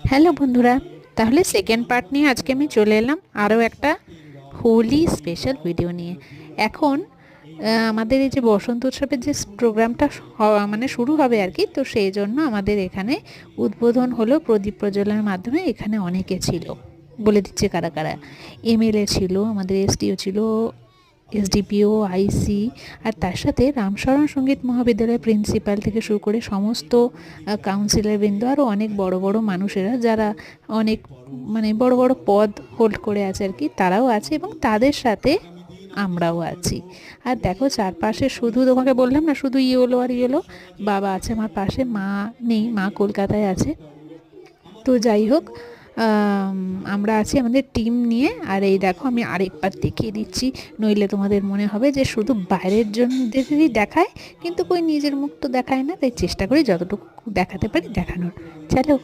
Hello বন্ধুরা, তাহলে second part নিয়ে আজকে আমি চলে এলাম আরও একটা হোলি স্পেশাল ভিডিও নিয়ে। এখন আমাদের এই যে বসন্ত উৎসবের যে প্রোগ্রামটা মানে শুরু হবে আর কি, তো সেই জন্য আমাদের এখানে উদ্বোধন হলো প্রদীপ প্রজ্বলনের মাধ্যমে। এখানে অনেকে ছিল, বলে দিচ্ছে কারা কারা। এমএলএ ছিল, আমাদের এসডিও ছিল, এসডিপিও, আইসি, আর তার সাথে রামশরণ সঙ্গীত মহাবিদ্যালয়ের প্রিন্সিপাল থেকে শুরু করে সমস্ত কাউন্সিলর বৃন্দ, আরও অনেক বড় বড় মানুষেরা যারা অনেক মানে বড় বড় পদ হোল্ড করে আছে আর কি, তারাও আছে এবং তাদের সাথে আমরাও আছি। আর দেখো চারপাশে শুধু, তোমাকে বললাম না শুধু ইয়েলো আর ইয়েলো, বাবা আছে আমার পাশে, মা নেই, মা কলকাতায় আছে। তো যাই হোক, আমরা আছি আমাদের টিম নিয়ে। আর এই দেখো আমি আরেকবার দেখিয়ে দিচ্ছি, নইলে তোমাদের মনে হবে যে শুধু বাইরের জনদেরই দেখায়, কিন্তু কই নিজের মুখ তো দেখায় না, তাই চেষ্টা করি যতটুকু দেখাতে পারি দেখানোর। চলো।